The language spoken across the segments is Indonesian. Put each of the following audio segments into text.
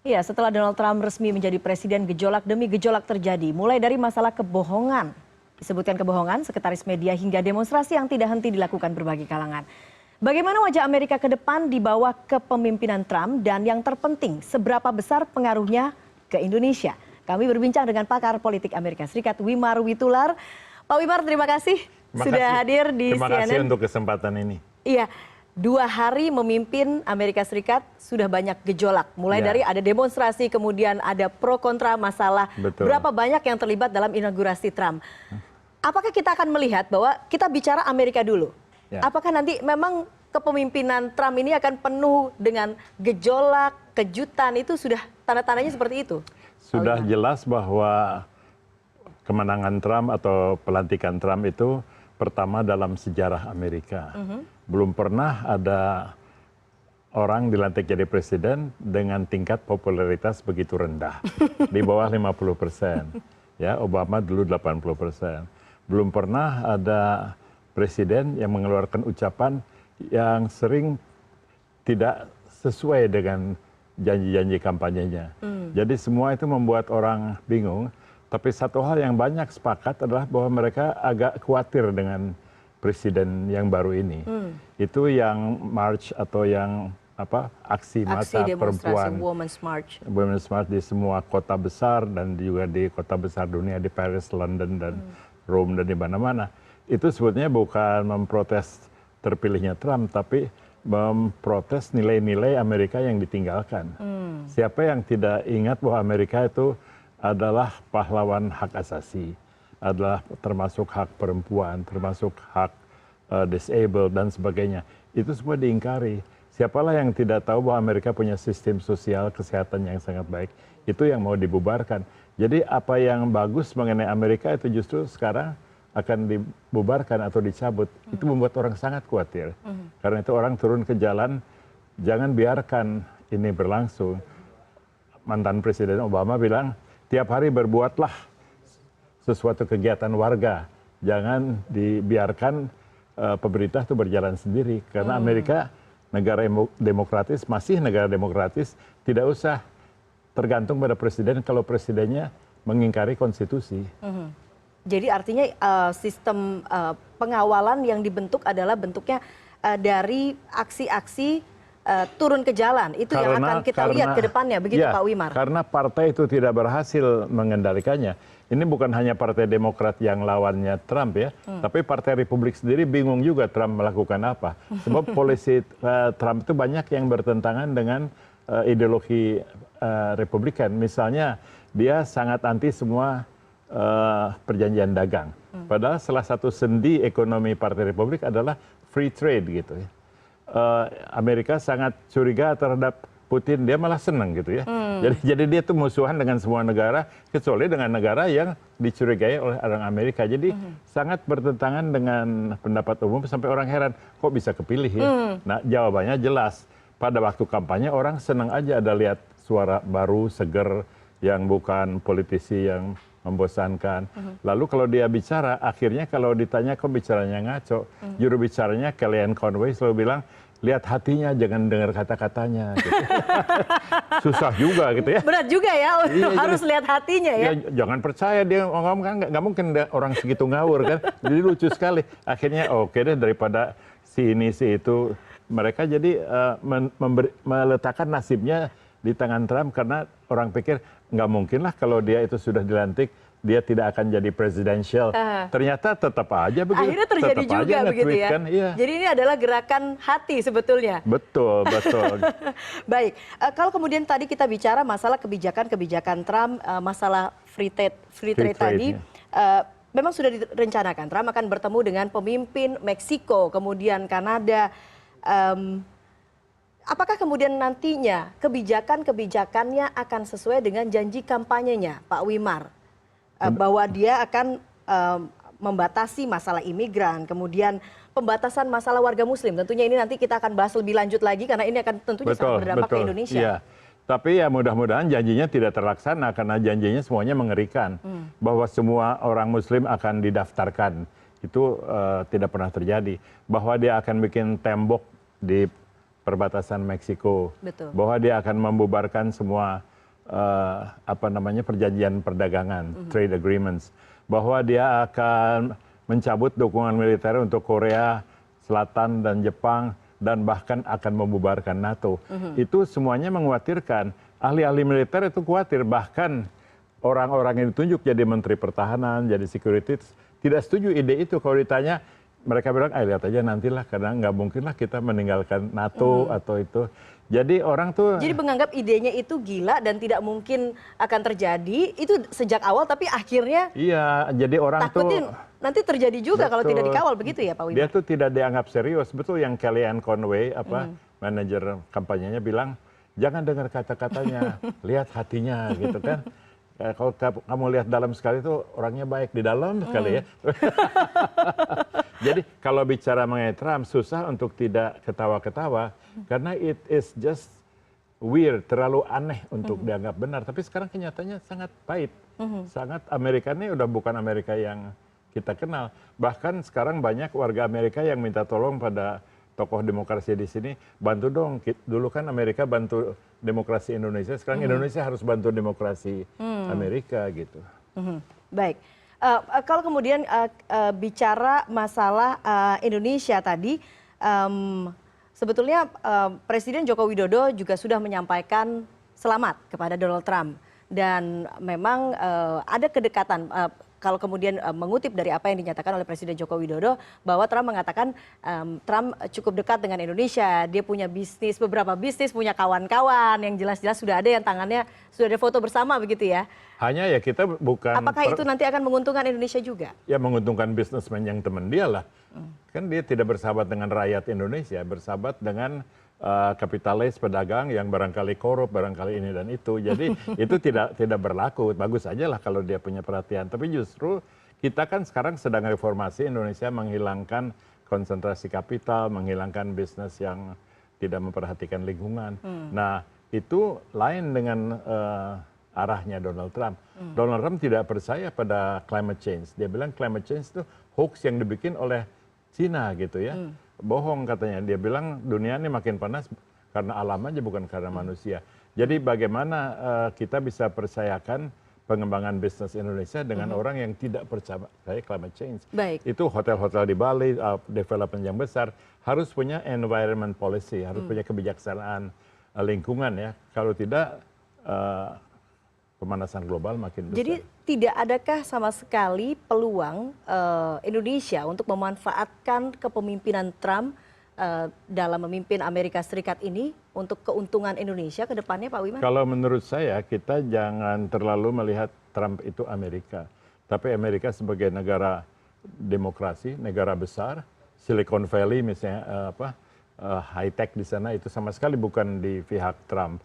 Ya, setelah Donald Trump resmi menjadi presiden, gejolak demi gejolak terjadi. Mulai dari masalah kebohongan, disebutkan kebohongan, sekretaris media hingga demonstrasi yang tidak henti dilakukan berbagai kalangan. Bagaimana wajah Amerika ke depan di bawah kepemimpinan Trump dan yang terpenting, seberapa besar pengaruhnya ke Indonesia? Kami berbincang dengan pakar politik Amerika Serikat, Wimar Witular. Pak Wimar, terima kasih sudah hadir di CNN. Terima kasih untuk kesempatan ini. Iya. 2 hari memimpin Amerika Serikat sudah banyak gejolak. Mulai dari ada demonstrasi, kemudian ada pro kontra masalah. Betul. Berapa banyak yang terlibat dalam inaugurasi Trump. Apakah kita akan melihat bahwa kita bicara Amerika dulu? Ya. Apakah nanti memang kepemimpinan Trump ini akan penuh dengan gejolak, kejutan, itu sudah tanda-tandanya seperti itu? Sudah jelas bahwa kemenangan Trump atau pelantikan Trump itu pertama dalam sejarah Amerika. Belum pernah ada orang dilantik jadi presiden dengan tingkat popularitas begitu rendah. Di bawah 50%. Ya, Obama dulu 80%. Belum pernah ada presiden yang mengeluarkan ucapan yang sering tidak sesuai dengan janji-janji kampanyenya. Jadi semua itu membuat orang bingung. Tapi satu hal yang banyak sepakat adalah bahwa mereka agak khawatir dengan presiden yang baru ini. Itu yang march atau yang aksi massa perempuan. Women's March. Women's March di semua kota besar dan juga di kota besar dunia, di Paris, London, dan Rome, dan di mana-mana. Itu sebetulnya bukan memprotes terpilihnya Trump, tapi memprotes nilai-nilai Amerika yang ditinggalkan. Siapa yang tidak ingat bahwa Amerika itu adalah pahlawan hak asasi, adalah termasuk hak perempuan, termasuk hak disabled dan sebagainya. Itu semua diingkari. Siapalah yang tidak tahu bahwa Amerika punya sistem sosial kesehatan yang sangat baik. Itu yang mau dibubarkan. Jadi apa yang bagus mengenai Amerika itu justru sekarang akan dibubarkan atau dicabut. Itu membuat orang sangat khawatir. Karena itu orang turun ke jalan, jangan biarkan ini berlangsung. Mantan Presiden Obama bilang, tiap hari berbuatlah sesuatu kegiatan warga. Jangan dibiarkan pemerintah itu berjalan sendiri. Karena Amerika negara demokratis, masih negara demokratis, tidak usah tergantung pada presiden kalau presidennya mengingkari konstitusi. Jadi artinya sistem pengawalan yang dibentuk adalah bentuknya dari aksi-aksi turun ke jalan, itu yang akan kita lihat ke depannya, begitu Pak Wimar? Karena partai itu tidak berhasil mengendalikannya. Ini bukan hanya Partai Demokrat yang lawannya Trump ya, tapi Partai Republik sendiri bingung juga Trump melakukan apa. Sebab polisi Trump itu banyak yang bertentangan dengan ideologi Republikan. Misalnya dia sangat anti semua perjanjian dagang. Padahal salah satu sendi ekonomi Partai Republik adalah free trade gitu ya. Amerika sangat curiga terhadap Putin, dia malah senang gitu ya. Jadi dia tuh musuhan dengan semua negara kecuali dengan negara yang dicurigai oleh orang Amerika. Jadi sangat bertentangan dengan pendapat umum sampai orang heran kok bisa kepilih ya. Nah, jawabannya jelas. Pada waktu kampanye orang senang aja ada lihat suara baru, seger, yang bukan politisi yang membosankan. Lalu kalau dia bicara, akhirnya kalau ditanya kok bicaranya ngaco, juru bicaranya Kellyanne Conway selalu bilang, lihat hatinya, jangan dengar kata-katanya. Gitu. Susah juga gitu ya. Berat juga ya, harus lihat hatinya ya. Jangan percaya dia ngomong, kan nggak mungkin orang segitu ngawur kan. Jadi lucu sekali. Akhirnya oke deh, daripada si ini si itu. Mereka jadi meletakkan nasibnya di tangan Trump karena orang pikir nggak mungkin lah kalau dia itu sudah dilantik dia tidak akan jadi presidential. Ternyata tetap aja begitu. Akhirnya terjadi tetap juga begitu ya. Kan, iya. Jadi ini adalah gerakan hati sebetulnya. Betul, betul. Baik, kalau kemudian tadi kita bicara masalah kebijakan Trump, masalah free trade tadi, memang sudah direncanakan Trump akan bertemu dengan pemimpin Meksiko, kemudian Kanada. Apakah kemudian nantinya kebijakannya akan sesuai dengan janji kampanyenya, Pak Wimar? Bahwa dia akan membatasi masalah imigran, kemudian pembatasan masalah warga muslim. Tentunya ini nanti kita akan bahas lebih lanjut lagi karena ini akan tentunya sangat berdampak ke Indonesia. Iya. Tapi ya mudah-mudahan janjinya tidak terlaksana karena janjinya semuanya mengerikan. Bahwa semua orang muslim akan didaftarkan. Itu tidak pernah terjadi. Bahwa dia akan bikin tembok di perbatasan Meksiko. Bahwa dia akan membubarkan semua perjanjian perdagangan, trade agreements, bahwa dia akan mencabut dukungan militer untuk Korea Selatan dan Jepang dan bahkan akan membubarkan NATO. Itu semuanya mengkhawatirkan. Ahli-ahli militer itu khawatir, bahkan orang-orang yang ditunjuk jadi Menteri Pertahanan, jadi Security, tidak setuju ide itu. Kalau ditanya, mereka bilang, lihat aja nantilah, karena nggak mungkinlah kita meninggalkan NATO atau itu. Jadi orang tuh... Jadi menganggap idenya itu gila dan tidak mungkin akan terjadi, itu sejak awal, tapi akhirnya... Iya, jadi orang takutnya nanti terjadi juga kalau tidak dikawal, begitu ya Pak Wimar? Dia tuh tidak dianggap serius. Betul yang Kellyanne Conway, manajer kampanyenya bilang, jangan dengar kata-katanya, lihat hatinya gitu kan. Kalau kamu lihat dalam sekali itu orangnya baik di dalam sekali ya. Jadi kalau bicara mengenai Trump susah untuk tidak ketawa-ketawa karena it is just weird, terlalu aneh untuk dianggap benar. Tapi sekarang kenyataannya sangat pahit. Sangat Amerika ini udah bukan Amerika yang kita kenal. Bahkan sekarang banyak warga Amerika yang minta tolong pada tokoh demokrasi di sini, bantu dong. Dulu kan Amerika bantu demokrasi Indonesia, sekarang Indonesia harus bantu demokrasi Amerika gitu. Baik, kalau kemudian bicara masalah Indonesia tadi, sebetulnya Presiden Joko Widodo juga sudah menyampaikan selamat kepada Donald Trump. Dan memang ada kedekatan, kalau kemudian mengutip dari apa yang dinyatakan oleh Presiden Joko Widodo, bahwa Trump mengatakan Trump cukup dekat dengan Indonesia, dia punya bisnis, beberapa bisnis, punya kawan-kawan yang jelas-jelas sudah ada yang tangannya, sudah ada foto bersama begitu ya. Hanya ya kita bukan... Apakah itu nanti akan menguntungkan Indonesia juga? Ya menguntungkan bisnismen yang teman dia lah. Kan dia tidak bersahabat dengan rakyat Indonesia, bersahabat dengan kapitalis pedagang yang barangkali korup, barangkali ini dan itu. Jadi itu tidak berlaku. Bagus aja lah kalau dia punya perhatian. Tapi justru kita kan sekarang sedang reformasi Indonesia, menghilangkan konsentrasi kapital, menghilangkan bisnis yang tidak memperhatikan lingkungan. Nah itu lain dengan arahnya Donald Trump. Donald Trump tidak percaya pada climate change. Dia bilang climate change itu hoax yang dibikin oleh Cina gitu ya. Bohong katanya. Dia bilang dunia ini makin panas karena alam aja, bukan karena manusia. Jadi bagaimana kita bisa percayakan pengembangan bisnis Indonesia dengan orang yang tidak percaya climate change. Baik. Itu hotel-hotel di Bali, development yang besar, harus punya environment policy, harus punya kebijaksanaan lingkungan ya. Kalau tidak, pemanasan global makin besar. Jadi tidak adakah sama sekali peluang Indonesia untuk memanfaatkan kepemimpinan Trump dalam memimpin Amerika Serikat ini untuk keuntungan Indonesia ke depannya, Pak Wimar? Kalau menurut saya, kita jangan terlalu melihat Trump itu Amerika. Tapi Amerika sebagai negara demokrasi, negara besar, Silicon Valley misalnya, high tech di sana itu sama sekali bukan di pihak Trump.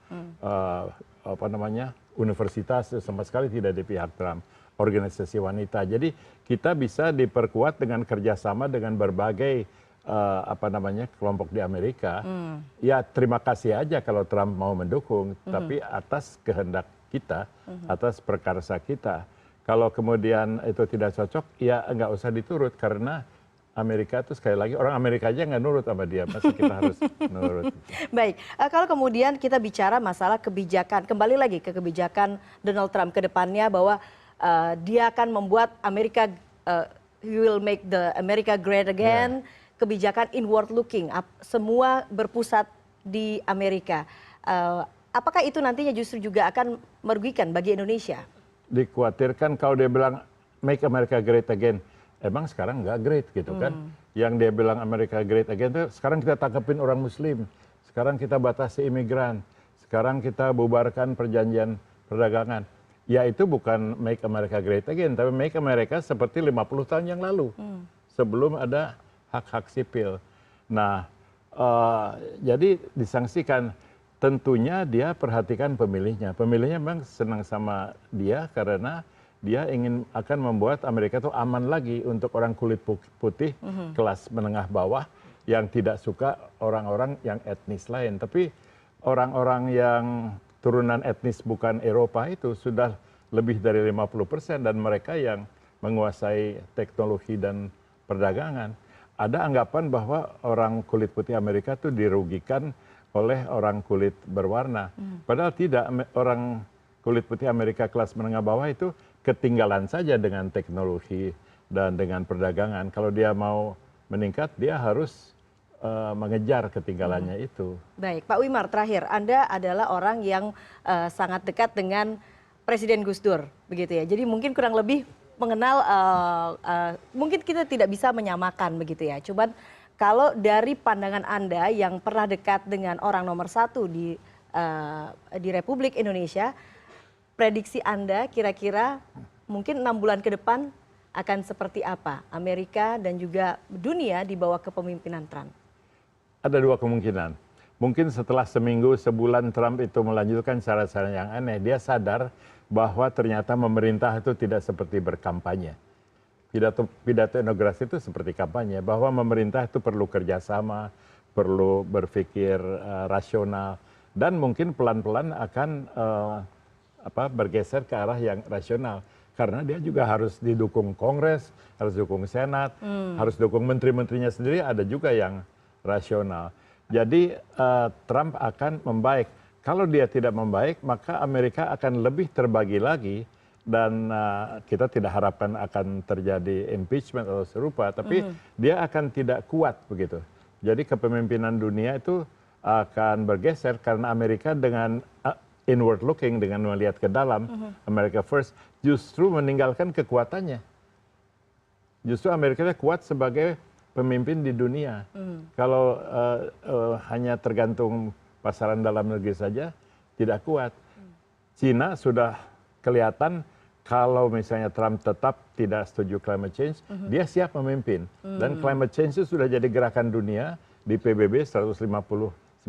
Universitas sama sekali tidak di pihak Trump, organisasi wanita. Jadi kita bisa diperkuat dengan kerjasama dengan berbagai kelompok di Amerika. Ya terima kasih aja kalau Trump mau mendukung, tapi atas kehendak kita, atas perkarsa kita. Kalau kemudian itu tidak cocok, ya nggak usah diturut karena Amerika itu sekali lagi orang Amerika aja nggak nurut sama dia, masa kita harus nurut. Baik, kalau kemudian kita bicara masalah kebijakan, kembali lagi ke kebijakan Donald Trump ke depannya bahwa dia akan membuat Amerika, he will make the America great again, kebijakan inward looking, semua berpusat di Amerika. Apakah itu nantinya justru juga akan merugikan bagi Indonesia? Dikhawatirkan kalau dia bilang make America great again, emang sekarang nggak great gitu kan. Yang dia bilang Amerika great again itu sekarang kita tangkepin orang muslim, sekarang kita batasi imigran, sekarang kita bubarkan perjanjian perdagangan. Ya itu bukan make America great again, tapi make America seperti 50 tahun yang lalu. Sebelum ada hak-hak sipil. Nah, jadi disangsikan. Tentunya dia perhatikan pemilihnya. Pemilihnya memang senang sama dia karena dia akan membuat Amerika itu aman lagi untuk orang kulit putih, kelas menengah bawah yang tidak suka orang-orang yang etnis lain. Tapi orang-orang yang turunan etnis bukan Eropa itu sudah lebih dari 50% dan mereka yang menguasai teknologi dan perdagangan. Ada anggapan bahwa orang kulit putih Amerika itu dirugikan oleh orang kulit berwarna. Padahal tidak, orang kulit putih Amerika kelas menengah bawah itu ketinggalan saja dengan teknologi dan dengan perdagangan. Kalau dia mau meningkat, dia harus mengejar ketinggalannya itu. Baik, Pak Wimar, terakhir, Anda adalah orang yang sangat dekat dengan Presiden Gus Dur, begitu ya. Jadi mungkin kurang lebih mengenal, mungkin kita tidak bisa menyamakan begitu ya. Cuman kalau dari pandangan Anda yang pernah dekat dengan orang nomor satu di Republik Indonesia, prediksi Anda kira-kira mungkin 6 bulan ke depan akan seperti apa Amerika dan juga dunia di bawah kepemimpinan Trump? Ada 2 kemungkinan. Mungkin setelah seminggu, sebulan Trump itu melanjutkan cara-cara yang aneh, dia sadar bahwa ternyata pemerintah itu tidak seperti berkampanye. Pidato inaugurasi itu seperti kampanye, bahwa pemerintah itu perlu kerjasama, perlu berpikir rasional, dan mungkin pelan-pelan akan bergeser ke arah yang rasional. Karena dia juga harus didukung Kongres, harus dukung Senat, harus dukung menteri-menterinya sendiri, ada juga yang rasional. Jadi Trump akan membaik. Kalau dia tidak membaik, maka Amerika akan lebih terbagi lagi dan kita tidak harapkan akan terjadi impeachment atau serupa, tapi dia akan tidak kuat begitu. Jadi kepemimpinan dunia itu akan bergeser karena Amerika dengan inward looking, dengan melihat ke dalam, America first, justru meninggalkan kekuatannya. Justru Amerika kuat sebagai pemimpin di dunia. Kalau hanya tergantung pasaran dalam negeri saja, tidak kuat. Cina sudah kelihatan kalau misalnya Trump tetap tidak setuju climate change, dia siap memimpin. Dan climate change itu sudah jadi gerakan dunia di PBB 95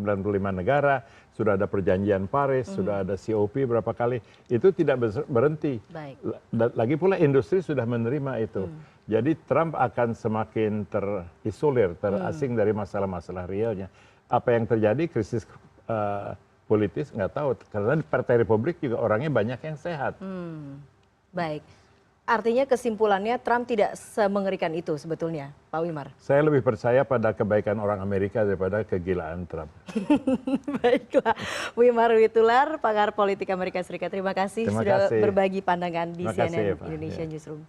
negara, sudah ada perjanjian Paris, sudah ada COP berapa kali, itu tidak berhenti. Baik. Lagi pula industri sudah menerima itu. Jadi Trump akan semakin terisolir, terasing dari masalah-masalah realnya. Apa yang terjadi, krisis politis, nggak tahu. Karena di Partai Republik juga orangnya banyak yang sehat. Baik. Artinya kesimpulannya Trump tidak semengerikan itu sebetulnya, Pak Wimar? Saya lebih percaya pada kebaikan orang Amerika daripada kegilaan Trump. Baiklah, Wimar Witular, pakar politik Amerika Serikat. Terima kasih sudah berbagi pandangan di CNN Indonesia Newsroom.